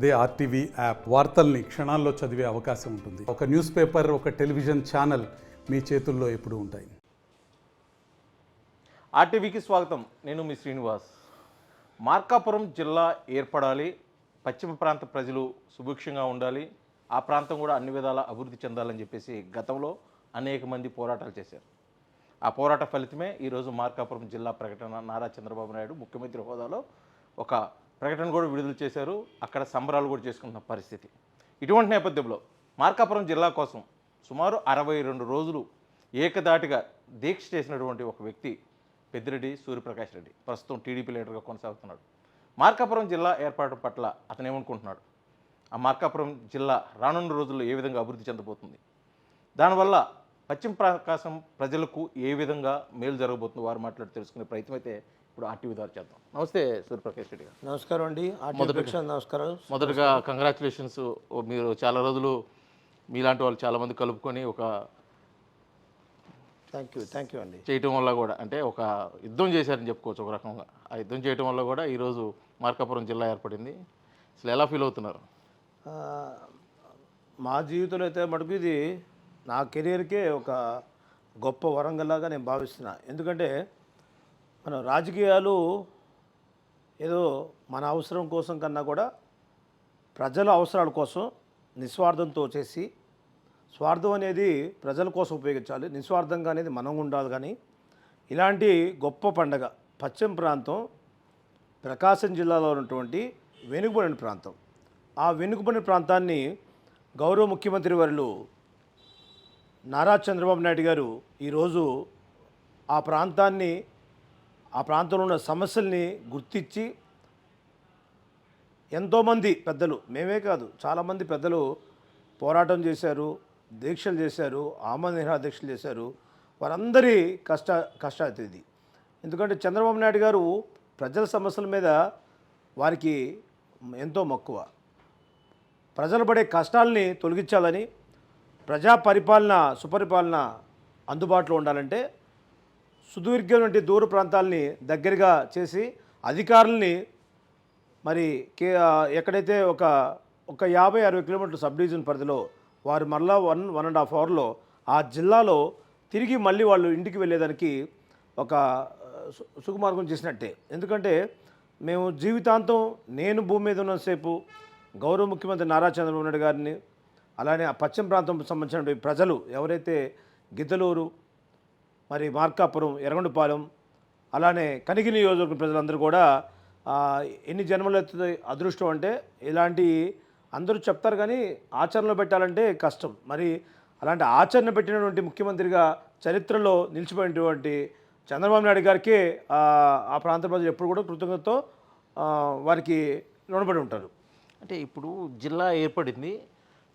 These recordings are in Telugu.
అదే ఆర్టీవీ యాప్ వార్తల్ని క్షణాల్లో చదివే అవకాశం ఉంటుంది. ఒక న్యూస్ పేపర్, ఒక టెలివిజన్ ఛానల్ మీ చేతుల్లో ఎప్పుడూ ఉంటాయి. ఆర్టీవీకి స్వాగతం. నేను మీ శ్రీనివాస్. మార్కాపురం జిల్లా ఏర్పడాలి, పశ్చిమ ప్రాంత ప్రజలు సుభిక్షంగా ఉండాలి, ఆ ప్రాంతం కూడా అన్ని విధాలా అభివృద్ధి చెందాలని చెప్పేసి గతంలో అనేక మంది పోరాటాలు చేశారు. ఆ పోరాట ఫలితమే ఈరోజు మార్కాపురం జిల్లా ప్రకటన నారా చంద్రబాబు నాయుడు ముఖ్యమంత్రి హోదాలో ఒక ప్రకటన కూడా విడుదల చేశారు. అక్కడ సంబరాలు కూడా చేసుకుంటున్న పరిస్థితి. ఇటువంటి నేపథ్యంలో మార్కాపురం జిల్లా కోసం సుమారు 62 రోజులు ఏకదాటిగా దీక్ష చేసినటువంటి ఒక వ్యక్తి పెద్దిరెడ్డి సూర్యప్రకాష్ రెడ్డి ప్రస్తుతం టీడీపీ లీడర్గా కొనసాగుతున్నాడు. మార్కాపురం జిల్లా ఏర్పాటు పట్ల అతను ఏమనుకుంటున్నాడు, ఆ మార్కాపురం జిల్లా రానున్న రోజుల్లో ఏ విధంగా అభివృద్ధి చెందబోతుంది, దానివల్ల పశ్చిమ ప్రకాశం ప్రజలకు ఏ విధంగా మేలు జరగబోతుందో వారు మాట్లాడి తెలుసుకునే ప్రయత్నం అయితే ఇప్పుడు ఆర్టీవీ ద్వారా చేద్దాం. నమస్తే సూర్యప్రకాష్ రెడ్డి గారు. నమస్కారం అండి. నమస్కారం. మొదటగా కంగ్రాచులేషన్స్. మీరు చాలా రోజులు మీలాంటి వాళ్ళు చాలామంది కలుపుకొని ఒక థ్యాంక్ యూ అండి చేయటం వల్ల కూడా, అంటే ఒక యుద్ధం చేశారని చెప్పుకోవచ్చు ఒక రకంగా. ఆ యుద్ధం చేయటం వల్ల కూడా ఈరోజు మార్కాపురం జిల్లా ఏర్పడింది. అసలు ఎలా ఫీల్ అవుతున్నారు? మా జీవితంలో అయితే మటుకు ఇది నా కెరీర్కే ఒక గొప్ప వరంగల్లాగా నేను భావిస్తున్నా. ఎందుకంటే మన రాజకీయాలు ఏదో మన అవసరం కోసం కన్నా కూడా ప్రజల అవసరాల కోసం నిస్వార్థంతో చేసి, స్వార్థం అనేది ప్రజల కోసం ఉపయోగించాలి, నిస్వార్థంగా అనేది మనం ఉండాలి. కానీ ఇలాంటి గొప్ప పండగ పశ్చిమ ప్రాంతం ప్రకాశం జిల్లాలో ఉన్నటువంటి వెనుకబడిన ప్రాంతం, ఆ వెనుకబడిన ప్రాంతాన్ని గౌరవ ముఖ్యమంత్రి వర్యులు నారా చంద్రబాబు నాయుడు గారు ఈరోజు ఆ ప్రాంతాన్ని, ఆ ప్రాంతంలో ఉన్న సమస్యల్ని గుర్తించి ఎంతోమంది పెద్దలు, మేమే కాదు చాలామంది పెద్దలు పోరాటం చేశారు, దీక్షలు చేశారు, ఆమరణ దీక్షలు చేశారు. వారందరి కష్టాతి ఇది. ఎందుకంటే చంద్రబాబు నాయుడు గారు ప్రజల సమస్యల మీద వారికి ఎంతో మక్కువ. ప్రజలు పడే కష్టాలని తొలగించాలని, ప్రజా పరిపాలన, సుపరిపాలన అందుబాటులో ఉండాలంటే సుదీర్ఘమైన దూర ప్రాంతాలని దగ్గరగా చేసి అధికారులని మరి ఎక్కడైతే ఒక 50-60 కిలోమీటర్ల సబ్ డివిజన్ పరిధిలో వారు మళ్ళా 1.5 అవర్లో ఆ జిల్లాలో తిరిగి మళ్ళీ వాళ్ళు ఇంటికి వెళ్ళేదానికి ఒక సుకుమార్గం చేసినట్టే. ఎందుకంటే మేము జీవితాంతం, నేను భూమి మీద ఉన్నసేపు గౌరవ ముఖ్యమంత్రి నారా చంద్రబాబు నాయుడు గారిని, అలానే ఆ పశ్చిమ ప్రాంతం సంబంధించిన ప్రజలు ఎవరైతే గిద్దలూరు, మరి మార్కాపురం, ఎర్రగొండపాలెం, అలానే కనిగిరి నియోజకవర్గ ప్రజలందరూ కూడా ఎన్ని జన్మలు అదృష్టం అంటే ఇలాంటి అందరూ చెప్తారు కానీ ఆచరణలో పెట్టాలంటే కష్టం. మరి అలాంటి ఆచరణ పెట్టినటువంటి ముఖ్యమంత్రిగా చరిత్రలో నిలిచిపోయినటువంటి చంద్రబాబు నాయుడు గారికి ఆ ప్రాంత ప్రజలు ఎప్పుడు కూడా కృతజ్ఞతతో వారికి రుణపడి ఉంటారు. అంటే ఇప్పుడు జిల్లా ఏర్పడింది,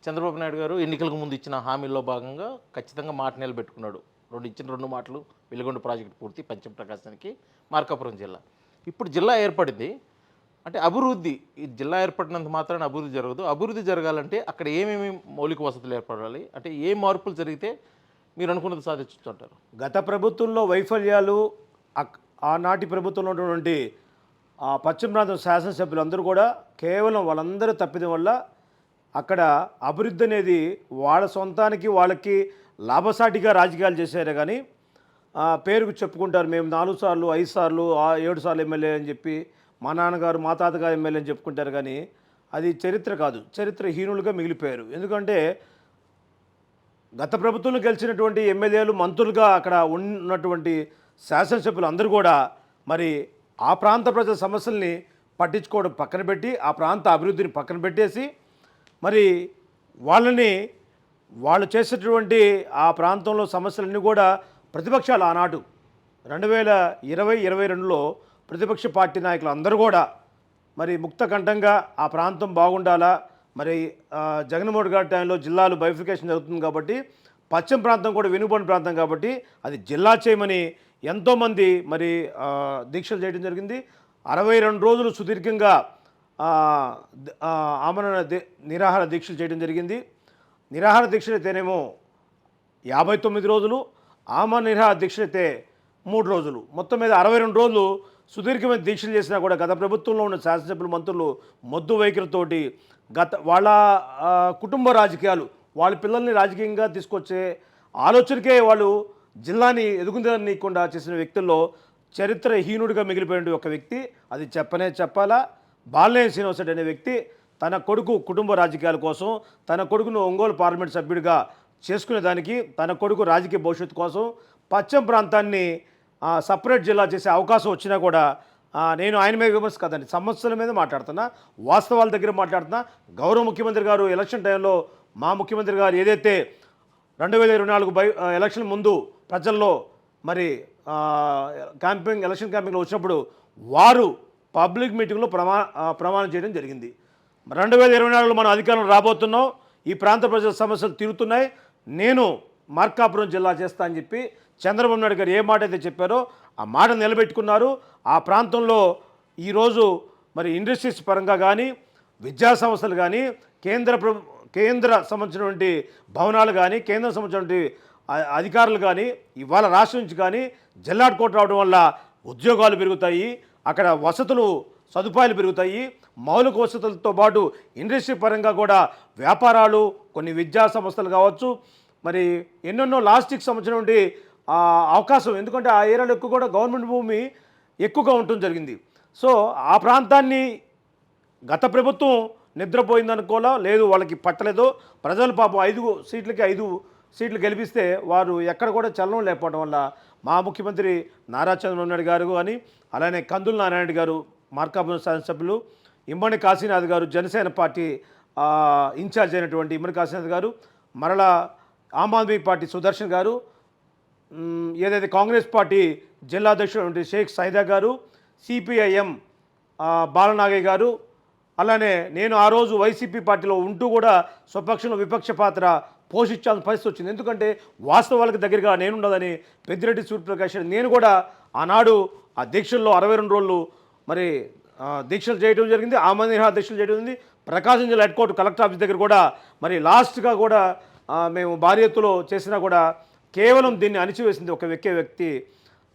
చంద్రబాబు నాయుడు గారు ఎన్నికలకు ముందు ఇచ్చిన హామీల్లో భాగంగా ఖచ్చితంగా మాట నిలబెట్టుకున్నాడు. ఇచ్చిన 2 మాటలు, వెలుగొండ ప్రాజెక్టు పూర్తి, పశ్చిమ ప్రకాశానికి మార్కాపురం జిల్లా. ఇప్పుడు జిల్లా ఏర్పడింది అంటే అభివృద్ధి, ఈ జిల్లా ఏర్పడినంత మాత్రాన అభివృద్ధి జరగదు. అభివృద్ధి జరగాలంటే అక్కడ ఏమేమి మౌలిక వసతులు ఏర్పడాలి, అంటే ఏ మార్పులు జరిగితే మీరు అనుకున్నది సాధించవచ్చు అంటారు? గత ప్రభుత్వంలో వైఫల్యాలు, ఆనాటి ప్రభుత్వంలో ఉన్నటువంటి పశ్చిమ ప్రాంతం శాసనసభ్యులందరూ కూడా కేవలం వాళ్ళందరూ తప్పిదం వల్ల అక్కడ అభివృద్ధి అనేది వాళ్ళ సొంతానికి వాళ్ళకి లాభసాటిగా రాజకీయాలు చేశారే కానీ పేరుకు చెప్పుకుంటారు మేము 4 సార్లు 5 సార్లు 7 సార్లు ఎమ్మెల్యే అని చెప్పి, మా నాన్నగారు మా తాతగారు ఎమ్మెల్యే అని చెప్పుకుంటారు. కానీ అది చరిత్ర కాదు, చరిత్రహీనులుగా మిగిలిపోయారు. ఎందుకంటే గత ప్రభుత్వంలో గెలిచినటువంటి ఎమ్మెల్యేలు, మంత్రులుగా అక్కడ ఉన్నటువంటి శాసనసభ్యులు అందరూ కూడా మరి ఆ ప్రాంత ప్రజల సమస్యల్ని పట్టించుకోవడం పక్కన పెట్టి, ఆ ప్రాంత అభివృద్ధిని పక్కన పెట్టేసి, మరి వాళ్ళు చేసేటువంటి ఆ ప్రాంతంలో సమస్యలన్నీ కూడా ప్రతిపక్షాలు ఆనాడు 2020-22లో ప్రతిపక్ష పార్టీ నాయకులు అందరూ కూడా మరి ముక్తకంఠంగా ఆ ప్రాంతం బాగుండాలా, మరి జగన్మోహన్ గారి టైంలో జిల్లాలు బైఫికేషన్ జరుగుతుంది కాబట్టి పశ్చిమ ప్రాంతం కూడా వెనుకబడిన ప్రాంతం కాబట్టి అది జిల్లా చేయమని ఎంతోమంది మరి దీక్షలు చేయడం జరిగింది. 62 రోజులు సుదీర్ఘంగా ఆమరణ నిరాహార దీక్షలు చేయడం జరిగింది. నిరాహార దీక్షలు అయితేనేమో 59 రోజులు, ఆమరణ నిరాహార దీక్షలు అయితే 3 రోజులు, మొత్తం మీద 62 రోజులు సుదీర్ఘమైన దీక్షలు చేసినా కూడా గత ప్రభుత్వంలో ఉన్న శాసనసభ్యులు మంత్రులు మొద్దు వైఖరితోటి వాళ్ళ కుటుంబ రాజకీయాలు, వాళ్ళ పిల్లల్ని రాజకీయంగా తీసుకొచ్చే ఆలోచనకే వాళ్ళు జిల్లాని ఎదుగుదలనీయకుండా చేసిన వ్యక్తుల్లో చరిత్రహీనుడిగా మిగిలిపోయిన ఒక వ్యక్తి, అది చెప్పాలా, బాలినేని శ్రీనివాసరెడ్డి అనే వ్యక్తి తన కొడుకు కుటుంబ రాజకీయాల కోసం, తన కొడుకును ఒంగోలు పార్లమెంట్ సభ్యుడిగా చేసుకునేదానికి, తన కొడుకు రాజకీయ భవిష్యత్తు కోసం పశ్చిమ ప్రాంతాన్ని సపరేట్ జిల్లా చేసే అవకాశం వచ్చినా కూడా నేను ఆయన మీద విమర్శ కాదండి, సమస్యల మీద మాట్లాడుతున్నా, వాస్తవాల దగ్గర మాట్లాడుతున్నా. గౌరవ ముఖ్యమంత్రి గారు ఎలక్షన్ టైంలో మా ముఖ్యమంత్రి గారు ఏదైతే 2024 ఎలక్షన్ ముందు ప్రజల్లో మరి ఎలక్షన్ క్యాంపింగ్లో వచ్చినప్పుడు వారు పబ్లిక్ మీటింగ్లో ప్రమాణం చేయడం జరిగింది. 2024లో మనం అధికారంలో రాబోతున్నాం, ఈ ప్రాంత ప్రజల సమస్యలు తీరుతున్నాయి, నేను మార్కాపురం జిల్లా చేస్తా అని చెప్పి చంద్రబాబు నాయుడు గారు ఏ మాట అయితే చెప్పారో ఆ మాట నిలబెట్టుకున్నారు. ఆ ప్రాంతంలో ఈరోజు మరి ఇండస్ట్రీస్ పరంగా కానీ, విద్యా సంస్థలు కానీ, కేంద్ర సంబంధించినటువంటి భవనాలు కానీ, కేంద్రం సంబంధించినటువంటి అధికారులు కానీ ఇవాళ రాష్ట్రం నుంచి కానీ జిల్లాకు కోట రావడం వల్ల ఉద్యోగాలు పెరుగుతాయి, అక్కడ వసతులు సదుపాయాలు పెరుగుతాయి, మౌలిక వసతులతో పాటు ఇండస్ట్రీ పరంగా కూడా వ్యాపారాలు, కొన్ని విద్యా సంస్థలు కావచ్చు, మరి ఎన్నెన్నో లాస్టిక్ సంబంధించినటువంటి అవకాశం, ఎందుకంటే ఆ ఏరియాలో ఎక్కువ కూడా గవర్నమెంట్ భూమి ఎక్కువగా ఉండటం జరిగింది. సో ఆ ప్రాంతాన్ని గత ప్రభుత్వం నిద్రపోయిందనుకోలా, లేదు వాళ్ళకి పట్టలేదో, ప్రజలు పాపం 5 సీట్లు గెలిపిస్తే వారు ఎక్కడ కూడా చలనం లేకపోవడం వల్ల మా ముఖ్యమంత్రి నారా చంద్రబాబు నాయుడు గారు కానీ, అలానే కందుల నారాయణ గారు మార్కాపురం శాసనసభ్యులు, ఇమ్మడి కాశీనాథ్ గారు జనసేన పార్టీ ఇన్ఛార్జ్ అయినటువంటి ఇమ్మడి కాశీనాథ్ గారు, మరలా ఆమ్ ఆద్మీ పార్టీ సుదర్శన్ గారు, ఏదైతే కాంగ్రెస్ పార్టీ జిల్లా అధ్యక్షుడు షేక్ సైదా గారు, సిపిఐఎం బాలనాగయ్య గారు, అలానే నేను ఆ రోజు వైసీపీ పార్టీలో ఉంటూ కూడా స్వపక్షంలో విపక్ష పాత్ర పోషించాల్సిన పరిస్థితి వచ్చింది. ఎందుకంటే వాస్తవాలకు దగ్గరగా నేనుండదని పెద్దిరెడ్డి సూర్యప్రకాష్ నేను కూడా ఆనాడు ఆ దీక్షల్లో 62 రోజులు మరి దీక్షలు చేయడం జరిగింది, ఆమనిర్హ దీక్షలు చేయడం జరిగింది. ప్రకాశం జిల్లా హెడ్ కోర్టు కలెక్టర్ ఆఫీస్ దగ్గర కూడా మరి లాస్ట్గా కూడా మేము భారీ ఎత్తులో చేసినా కూడా కేవలం దీన్ని అణిచివేసింది ఒక వ్యక్తి.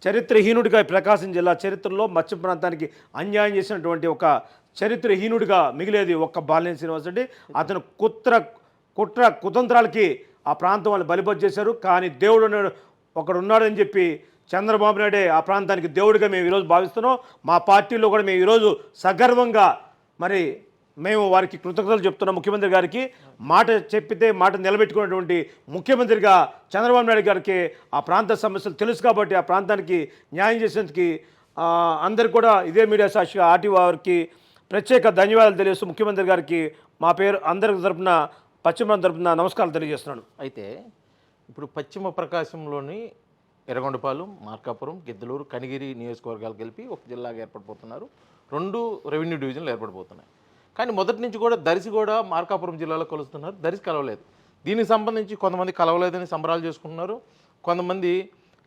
చరిత్రహీనుడిగా ప్రకాశం జిల్లా చరిత్రలో మత్స్య ప్రాంతానికి అన్యాయం చేసినటువంటి ఒక చరిత్రహీనుడిగా మిగిలేది ఒక్క బాలినేని శ్రీనివాసరెడ్డి. అతను కుట్ర కుతంత్రాలకి ఆ ప్రాంతం వాళ్ళు బలిపతి చేశారు. కానీ దేవుడు ఒకడు ఉన్నాడని చెప్పి చంద్రబాబు నాయుడే ఆ ప్రాంతానికి దేవుడిగా మేము ఈరోజు భావిస్తున్నాం. మా పార్టీలో కూడా మేము ఈరోజు సగర్వంగా మరి మేము వారికి కృతజ్ఞతలు చెప్తున్నాం. ముఖ్యమంత్రి గారికి మాట చెప్పితే మాట నిలబెట్టుకున్నటువంటి ముఖ్యమంత్రిగా చంద్రబాబు నాయుడు గారికి ఆ ప్రాంత సమస్యలు తెలుసు కాబట్టి ఆ ప్రాంతానికి న్యాయం చేసేందుకు అందరికి కూడా ఇదే మీడియా సాక్షిగా ఆర్టీ వారికి ప్రత్యేక ధన్యవాదాలు తెలియజేస్తూ ముఖ్యమంత్రి గారికి మా పేరు అందరి తరపున పశ్చిమ తరపున నమస్కారాలు తెలియజేస్తున్నాను. అయితే ఇప్పుడు పశ్చిమ ప్రకాశంలోని ఎర్రగొండపాలెం, మార్కాపురం, గిద్దలూరు, కనిగిరి నియోజకవర్గాలు కలిపి ఒక జిల్లాగా ఏర్పడిపోతున్నారు. 2 రెవెన్యూ డివిజన్లు ఏర్పడిపోతున్నాయి. కానీ మొదటి నుంచి కూడా దర్శి కూడా మార్కాపురం జిల్లాలో కలుస్తున్నారు, దర్శి కలవలేదు. దీనికి సంబంధించి కొంతమంది కలవలేదని సంబరాలు చేసుకుంటున్నారు, కొంతమంది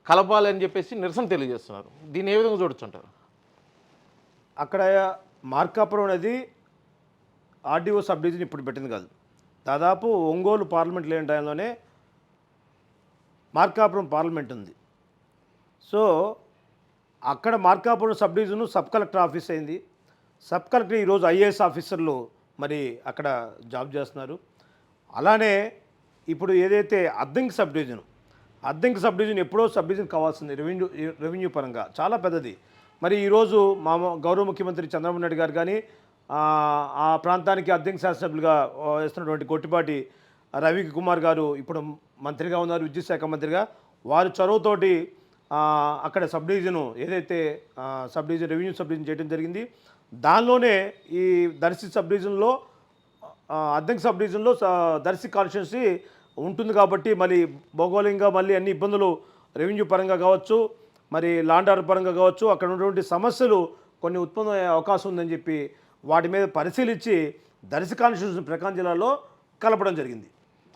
కలపాలని చెప్పేసి నిరసన తెలియజేస్తున్నారు. దీన్ని ఏ విధంగా చూడొచ్చుంటారు? అక్కడ మార్కాపురం అనేది ఆర్డీఓ సబ్ డివిజన్ ఇప్పుడు పెట్టింది కాదు, దాదాపు ఒంగోలు పార్లమెంట్ లేని టైంలోనే మార్కాపురం పార్లమెంట్ ఉంది. సో అక్కడ Markapuram sub division sub collector office అయింది. సబ్ కలెక్టర్ ఈరోజు ఐఏఎస్ ఆఫీసర్లు మరి అక్కడ జాబ్ చేస్తున్నారు. అలానే ఇప్పుడు ఏదైతే అద్దంకి సబ్ డివిజన్ ఎప్పుడో సబ్ డివిజన్ కావాల్సింది రెవెన్యూ పరంగా చాలా పెద్దది. మరి ఈరోజు మా గౌరవ ముఖ్యమంత్రి చంద్రబాబు నాయుడు గారు కానీ ఆ ప్రాంతానికి అద్దంకి శాసనసభ్యులుగా వేస్తున్నటువంటి గొట్టిపాటి రవికుమార్ గారు ఇప్పుడు మంత్రిగా ఉన్నారు, విద్యుత్ శాఖ మంత్రిగా. వారి చొరవతోటి అక్కడ సబ్ డివిజను ఏదైతే రెవెన్యూ సబ్ డివిజన్ చేయడం జరిగింది. దానిలోనే ఈ దర్శి సబ్ డివిజన్లో అద్దంకి సబ్ డివిజన్లో దర్శి కాన్స్టిట్యున్సీ ఉంటుంది కాబట్టి మళ్ళీ భౌగోళికంగా మళ్ళీ అన్ని ఇబ్బందులు రెవెన్యూ పరంగా కావచ్చు, మరి లాండ్ ఆర్డర్ పరంగా కావచ్చు, అక్కడ ఉన్నటువంటి సమస్యలు కొన్ని ఉత్పన్నమయ్యే అవకాశం ఉందని చెప్పి వాటి మీద పరిశీలించి దర్శి కాన్స్టిట్యున్సీ ప్రకాశం జిల్లాలో కలపడం జరిగింది.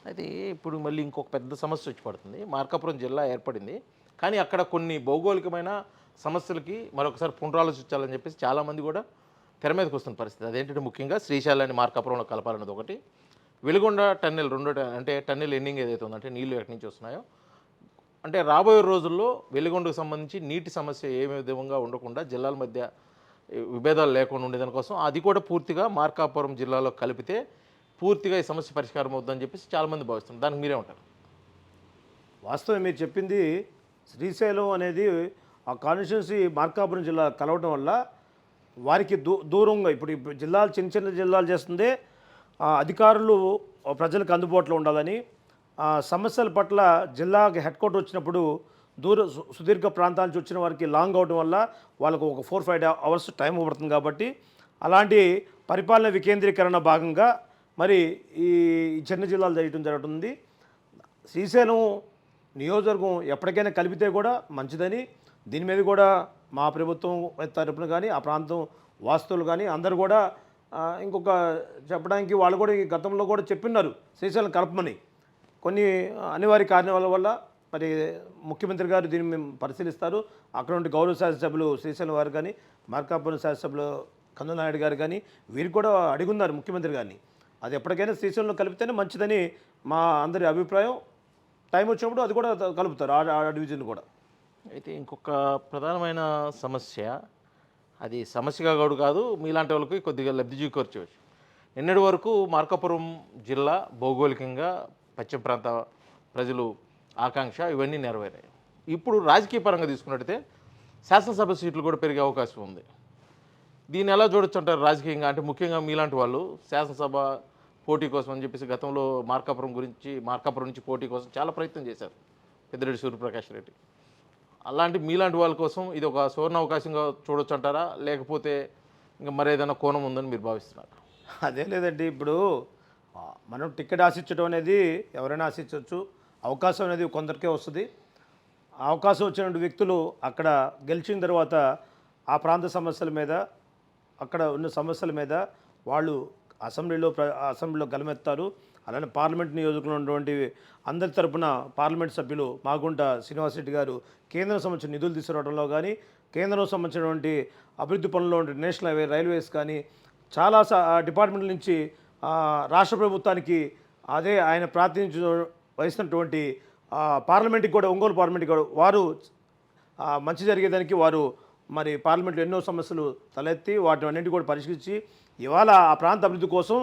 అయితే ఇప్పుడు మళ్ళీ ఇంకొక పెద్ద సమస్య వచ్చి పడుతుంది. మార్కాపురం జిల్లా ఏర్పడింది, కానీ అక్కడ కొన్ని భౌగోళికమైన సమస్యలకి మరొకసారి పునరాలోచించాలని చెప్పేసి చాలామంది కూడా తెర మీదకి వస్తున్న పరిస్థితి. అదేంటంటే ముఖ్యంగా శ్రీశైలాన్ని మార్కాపురంలో కలపాలన్నది ఒకటి, వెలుగొండ టన్నెల్ అంటే టన్నెల్ ఎండింగ్ ఏదైతే ఉందంటే నీళ్లు ఎక్కడి నుంచి వస్తున్నాయో అంటే రాబోయే రోజుల్లో వెలుగొండకు సంబంధించి నీటి సమస్య ఏ విధంగా ఉండకుండా జిల్లాల మధ్య విభేదాలు లేకుండా ఉండేదానికోసం అది కూడా పూర్తిగా మార్కాపురం జిల్లాలో కలిపితే పూర్తిగా ఈ సమస్య పరిష్కారం అవుతుందని చెప్పేసి చాలామంది భావిస్తున్నారు. దానికి మీరే ఉంటారు. వాస్తవం మీరు చెప్పింది. శ్రీశైలం అనేది ఆ కాన్స్టిట్యున్సీ మార్కాపురం జిల్లా కలవడం వల్ల వారికి దూరంగా ఇప్పుడు జిల్లాలు చిన్న చిన్న జిల్లాలు చేస్తుందే అధికారులు ప్రజలకు అందుబాటులో ఉండాలని, సమస్యల పట్ల జిల్లాకి హెడ్ క్వార్టర్ వచ్చినప్పుడు సుదీర్ఘ ప్రాంతాల నుంచి వచ్చిన వారికి లాంగ్ అవడం వల్ల వాళ్ళకు ఒక 4-5 అవర్స్ టైం పడుతుంది. కాబట్టి అలాంటి పరిపాలన వికేంద్రీకరణ భాగంగా మరి ఈ చిన్న జిల్లాలు చేయడం జరుగుతుంది. శ్రీశైలం నియోజకవర్గం ఎప్పటికైనా కలిపితే కూడా మంచిదని, దీని మీద కూడా మా ప్రభుత్వం తరపున కానీ ఆ ప్రాంతం వాస్తువులు కానీ అందరూ కూడా ఇంకొక చెప్పడానికి వాళ్ళు కూడా ఈ గతంలో కూడా చెప్పిన్నారు శ్రీశైలం కలపమని. కొన్ని అనివార్య కారణాల వల్ల మరి ముఖ్యమంత్రి గారు దీన్ని మేము పరిశీలిస్తారు. అక్కడ నుండి గౌరవ శాసనసభ్యులు శ్రీశైలం వారు కానీ మార్కాపురం శాసనసభ్యులు కందునాయుడు గారు కానీ వీరు కూడా అడిగున్నారు ముఖ్యమంత్రి గారిని. అది ఎప్పటికైనా శ్రీశైలంలో కలిపితేనే మంచిదని మా అందరి అభిప్రాయం. టైం వచ్చినప్పుడు అది కూడా కలుపుతారు ఆ డివిజన్ కూడా. అయితే ఇంకొక ప్రధానమైన సమస్య, అది సమస్యగా కూడా కాదు, మీలాంటి వాళ్ళకి కొద్దిగా లబ్ధి చేకూర్చవచ్చు. నిన్నటి వరకు మార్కాపురం జిల్లా భౌగోళికంగా పశ్చిమ ప్రాంత ప్రజలు ఆకాంక్ష ఇవన్నీ నెరవేరాయి. ఇప్పుడు రాజకీయ పరంగా తీసుకున్నట్టయితే శాసనసభ సీట్లు కూడా పెరిగే అవకాశం ఉంది. దీన్ని ఎలా చూడొచ్చు అంటారు రాజకీయంగా? అంటే ముఖ్యంగా మీలాంటి వాళ్ళు శాసనసభ పోటీ కోసం అని చెప్పేసి గతంలో మార్కాపురం నుంచి పోటీ కోసం చాలా ప్రయత్నం చేశారు పెద్దిరెడ్డి సూర్యప్రకాష్ రెడ్డి. అలాంటి మీలాంటి వాళ్ళ కోసం ఇది ఒక సువర్ణ అవకాశంగా చూడొచ్చు అంటారా, లేకపోతే ఇంకా మరేదైనా కోణం ఉందని మీరు భావిస్తున్నారు? అదే లేదండి, ఇప్పుడు మనం టికెట్ ఆశించడం అనేది ఎవరైనా ఆశించవచ్చు. అవకాశం అనేది కొందరికే వస్తుంది. అవకాశం వచ్చిన వ్యక్తులు అక్కడ గెలిచిన తర్వాత ఆ ప్రాంత సమస్యల మీద, అక్కడ ఉన్న సమస్యల మీద వాళ్ళు అసెంబ్లీలో గలమెత్తారు. అలానే పార్లమెంట్ నియోజకవర్గంలో ఉన్నటువంటి అందరి తరపున పార్లమెంట్ సభ్యులు మాగుంట శ్రీనివాసరెడ్డి గారు కేంద్రం సంబంధించిన నిధులు తీసుకురావడంలో కానీ, కేంద్రం సంబంధించినటువంటి అభివృద్ధి పనుల్లో నేషనల్ హైవే, రైల్వేస్ కానీ చాలా డిపార్ట్మెంట్ల నుంచి రాష్ట్ర ప్రభుత్వానికి అదే ఆయన ప్రాతినిధ్యం వహిస్తున్నటువంటి పార్లమెంట్కి కూడా, ఒంగోలు పార్లమెంట్కి కూడా వారు మంచి జరిగేదానికి వారు మరి పార్లమెంట్లో ఎన్నో సమస్యలు తలెత్తి వాటిని అన్నింటి కూడా పరిష్కరించి ఇవాళ ఆ ప్రాంత అభివృద్ధి కోసం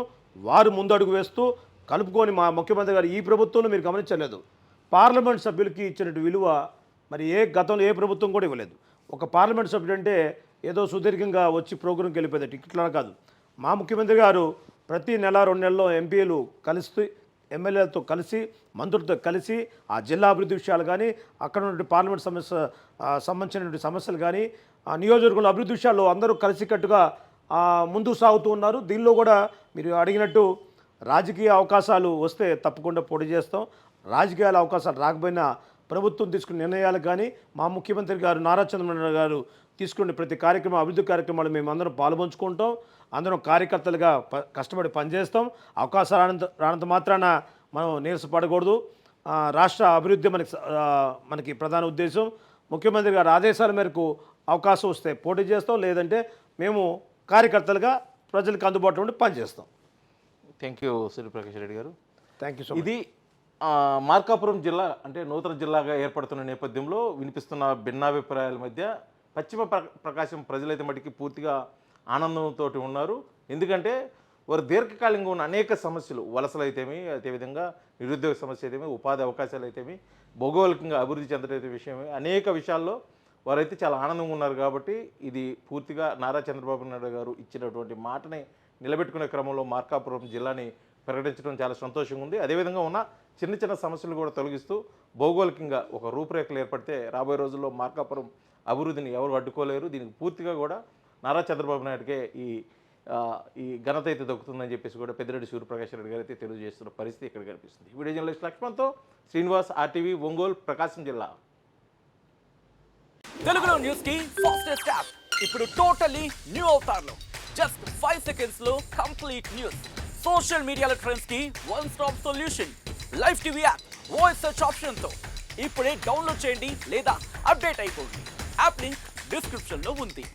వారు ముందడుగు వేస్తూ కలుపుకొని మా ముఖ్యమంత్రి గారు ఈ ప్రభుత్వంలో మీరు గమనించలేదు, పార్లమెంట్ సభ్యులకి ఇచ్చినట్టు విలువ మరి గతంలో ఏ ప్రభుత్వం కూడా ఇవ్వలేదు. ఒక పార్లమెంట్ సభ్యుడు అంటే ఏదో సుదీర్ఘంగా వచ్చి ప్రోగ్రాంకి వెళ్ళిపోయేది, టికెట్లా కాదు. మా ముఖ్యమంత్రి గారు ప్రతి నెల 2 నెలల్లో ఎంపీలు కలిసి, ఎమ్మెల్యేలతో కలిసి, మంత్రులతో కలిసి ఆ జిల్లా అభివృద్ధి విషయాలు కానీ, అక్కడ ఉన్న పార్లమెంట్ సంబంధించినటువంటి సమస్యలు కానీ, ఆ నియోజకవర్గంలో అభివృద్ధి విషయాల్లో అందరూ కలిసికట్టుగా ముందుకు సాగుతూ ఉన్నారు. దీనిలో కూడా మీరు అడిగినట్టు రాజకీయ అవకాశాలు వస్తే తప్పకుండా పోటీ చేస్తాం. రాజకీయాల అవకాశాలు రాకపోయినా ప్రభుత్వం తీసుకునే నిర్ణయాలు కానీ, మా ముఖ్యమంత్రి గారు నారా చంద్రబాబు నాయుడు గారు తీసుకునే ప్రతి కార్యక్రమం, అభివృద్ధి కార్యక్రమాలు మేము అందరం పాల్పంచుకుంటాం. అందరం కార్యకర్తలుగా కష్టపడి పనిచేస్తాం. అవకాశాలు రానంత మాత్రాన మనం నీరసపడకూడదు. రాష్ట్ర అభివృద్ధి మనకి ప్రధాన ఉద్దేశం. ముఖ్యమంత్రి గారి ఆదేశాల మేరకు అవకాశం వస్తే పోటీ చేస్తాం, లేదంటే మేము కార్యకర్తలుగా ప్రజలకు అందుబాటులో ఉండి పనిచేస్తాం. థ్యాంక్ యూ సూర్యప్రకాష్ రెడ్డి గారు. థ్యాంక్ యూ సో ఇది మార్కాపురం జిల్లా అంటే నూతన జిల్లాగా ఏర్పడుతున్న నేపథ్యంలో వినిపిస్తున్న భిన్నాభిప్రాయాల మధ్య పశ్చిమ ప్రకాశం ప్రజలైతే మటుకి పూర్తిగా ఆనందంతో ఉన్నారు. ఎందుకంటే వారు దీర్ఘకాలంగా ఉన్న అనేక సమస్యలు, వలసలు అయితేమి, అదేవిధంగా నిరుద్యోగ సమస్య అయితేమి, ఉపాధి అవకాశాలు అయితేమి, భౌగోళికంగా అభివృద్ధి చెందడం విషయమే, అనేక విషయాల్లో వారైతే చాలా ఆనందంగా ఉన్నారు. కాబట్టి ఇది పూర్తిగా నారా చంద్రబాబు నాయుడు గారు ఇచ్చినటువంటి మాటని నిలబెట్టుకునే క్రమంలో మార్కాపురం జిల్లాని ప్రకటించడం చాలా సంతోషంగా ఉంది. అదేవిధంగా ఉన్న చిన్న చిన్న సమస్యలు కూడా తొలగిస్తూ భౌగోళికంగా ఒక రూపురేఖలు ఏర్పడితే రాబోయే రోజుల్లో మార్కాపురం అభివృద్ధిని ఎవరు అడ్డుకోలేరు. దీనికి పూర్తిగా కూడా నారా చంద్రబాబు నాయుడుకే ఈ ఘనత అయితే దక్కుతుందని చెప్పేసి కూడా పెద్దిరెడ్డి సూర్యప్రకాష్ రెడ్డి గారు అయితే తెలియజేస్తున్న పరిస్థితి ఇక్కడ కనిపిస్తుంది. వీడియో జర్నలిస్ట్ లక్ష్మణ్తో శ్రీనివాస్, ఆర్టీవీ, ఒంగోలు, ప్రకాశం జిల్లా. తెలుగులో న్యూస్ కి ఫాస్టెస్ట్ యాప్ ఇప్పుడు టోటలీ న్యూ అవతార్లో జస్ట్ 5 seconds లో కంప్లీట్ న్యూస్. సోషల్ మీడియాలో ట్రెండ్స్ కి one stop solution. Live TV app voice search option తో ఇప్పుడే డౌన్లోడ్ చేయండి లేదా అప్డేట్ అయిపోండి. యాప్ లింక్ డిస్క్రిప్షన్ లో ఉంది.